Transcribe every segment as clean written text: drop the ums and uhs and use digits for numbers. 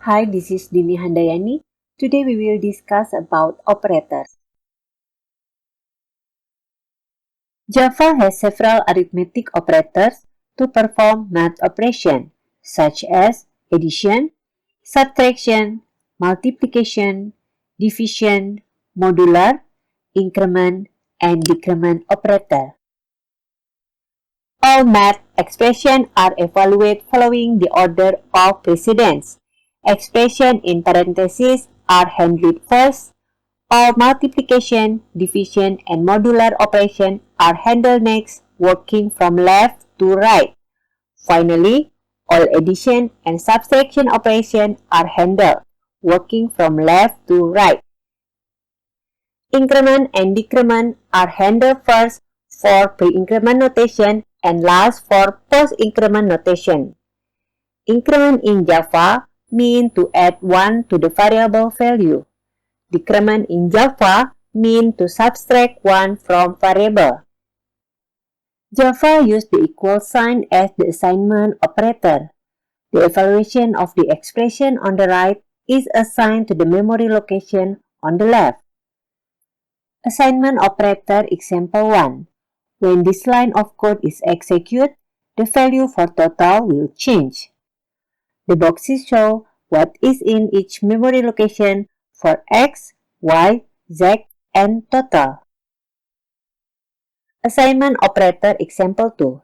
Hi, this is Dini Handayani. Today we will discuss about operators. Java has several arithmetic operators to perform math operations such as addition, subtraction, multiplication, division, modular, increment, and decrement operator. All math expressions are evaluated following the order of precedence. Expressions in parentheses are handled first. All multiplication, division, and modular operations are handled next, working from left to right. Finally, all addition and subtraction operations are handled, working from left to right. Increment and decrement are handled first for pre-increment notation and last for post-increment notation. Increment in Java means to add 1 to the variable value. Decrement in Java means to subtract 1 from variable. Java uses the equal sign as the assignment operator. The evaluation of the expression on the right is assigned to the memory location on the left. Assignment operator example 1. When this line of code is executed, the value for total will change. The boxes show what is in each memory location for X, Y, Z, and total. Assignment operator example 2.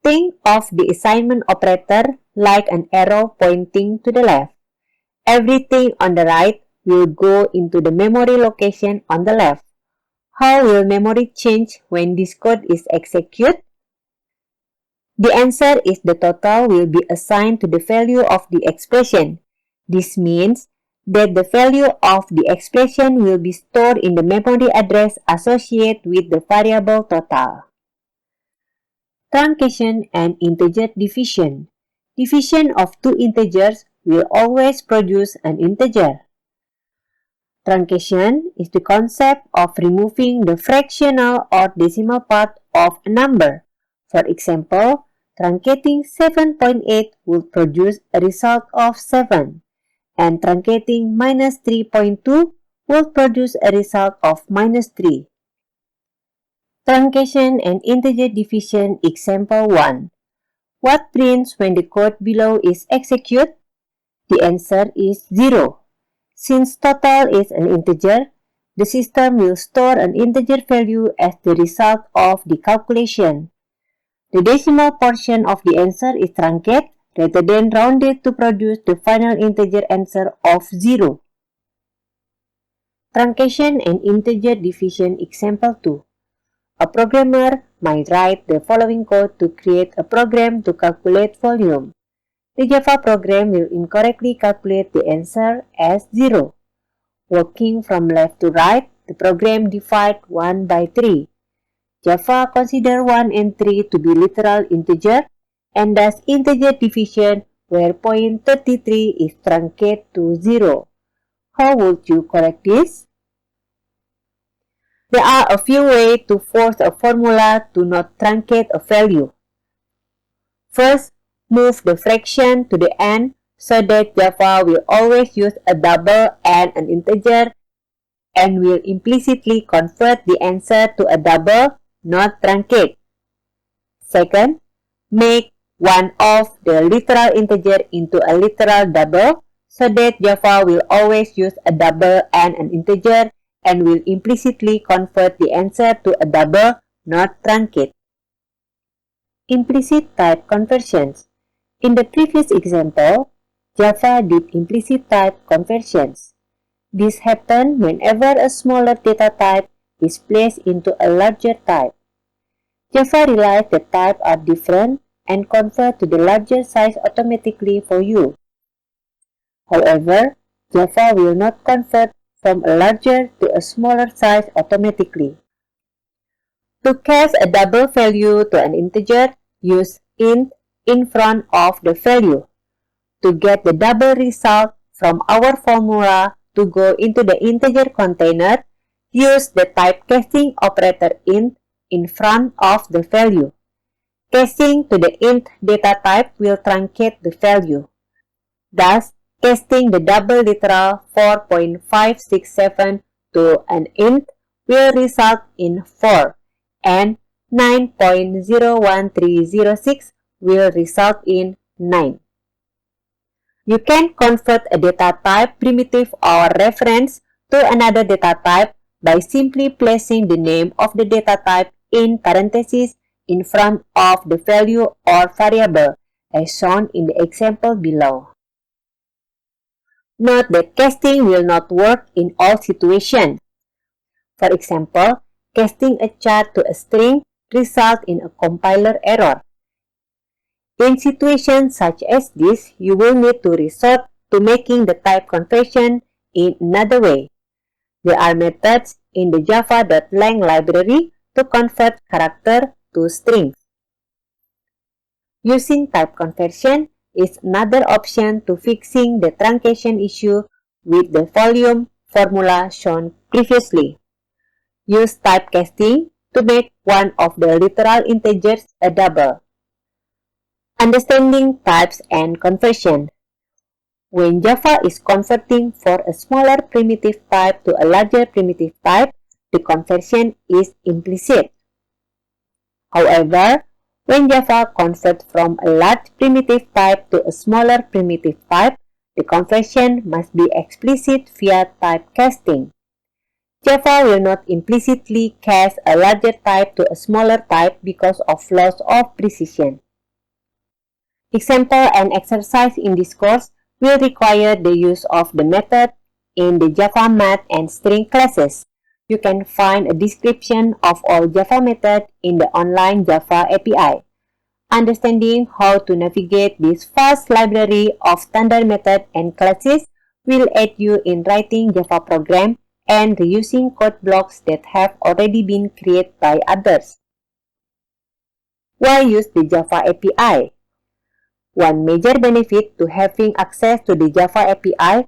Think of the assignment operator like an arrow pointing to the left. Everything on the right will go into the memory location on the left. How will memory change when this code is executed? The answer is the total will be assigned to the value of the expression. This means that the value of the expression will be stored in the memory address associated with the variable total. Truncation and integer division. Division of two integers will always produce an integer. Truncation is the concept of removing the fractional or decimal part of a number. For example, truncating 7.8 will produce a result of 7, and truncating minus 3.2 will produce a result of minus 3. Truncation and integer division example 1. What prints when the code below is executed? The answer is 0. Since total is an integer, the system will store an integer value as the result of the calculation. The decimal portion of the answer is truncated rather than rounded to produce the final integer answer of 0. Truncation and integer division example 2. A programmer might write the following code to create a program to calculate volume. The Java program will incorrectly calculate the answer as 0. Working from left to right, the program divides 1 by 3. Java considers 1 and 3 to be literal integer and does integer division where point 33 is truncated to 0. How would you correct this? There are a few ways to force a formula to not truncate a value. First, move the fraction to the end so that Java will always use a double and an integer and will implicitly convert the answer to a double, not truncate. Second, make one of the literal integer into a literal double so that Java will always use a double and an integer and will implicitly convert the answer to a double, not truncate. Implicit type conversions. In the previous example, Java did implicit type conversions. This happens whenever a smaller data type is placed into a larger type. Java realizes that types are different and convert to the larger size automatically for you. However, Java will not convert from a larger to a smaller size automatically. To cast a double value to an integer, use int in front of the value. To get the double result from our formula to go into the integer container, use the typecasting operator int in front of the value. Casting to the int data type will truncate the value. Thus, casting the double literal 4.567 to an int will result in 4 and 9.01306 will result in 9. You can convert a data type primitive or reference to another data type by simply placing the name of the data type in parentheses in front of the value or variable, as shown in the example below. Note that casting will not work in all situations. For example, casting a chart to a string results in a compiler error. In situations such as this, you will need to resort to making the type conversion in another way. There are methods in the java.lang library to convert character to strings. Using type conversion is another option to fixing the truncation issue with the volume formula shown previously. Use typecasting to make one of the literal integers a double. Understanding types and conversion. When Java is converting for a smaller primitive type to a larger primitive type, the conversion is implicit. However, when Java converts from a large primitive type to a smaller primitive type, the conversion must be explicit via typecasting. Java will not implicitly cast a larger type to a smaller type because of loss of precision. Example and exercise in this course will require the use of the method in the Java math and string classes. You can find a description of all Java methods in the online Java API. Understanding how to navigate this vast library of standard methods and classes will aid you in writing Java programs and reusing code blocks that have already been created by others. Why use the Java API? One major benefit to having access to the Java API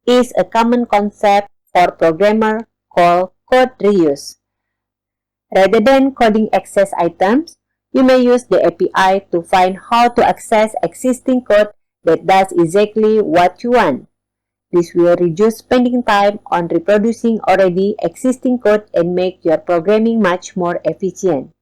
is a common concept for programmers called code reuse. Rather than coding access items, you may use the API to find how to access existing code that does exactly what you want. This will reduce spending time on reproducing already existing code and make your programming much more efficient.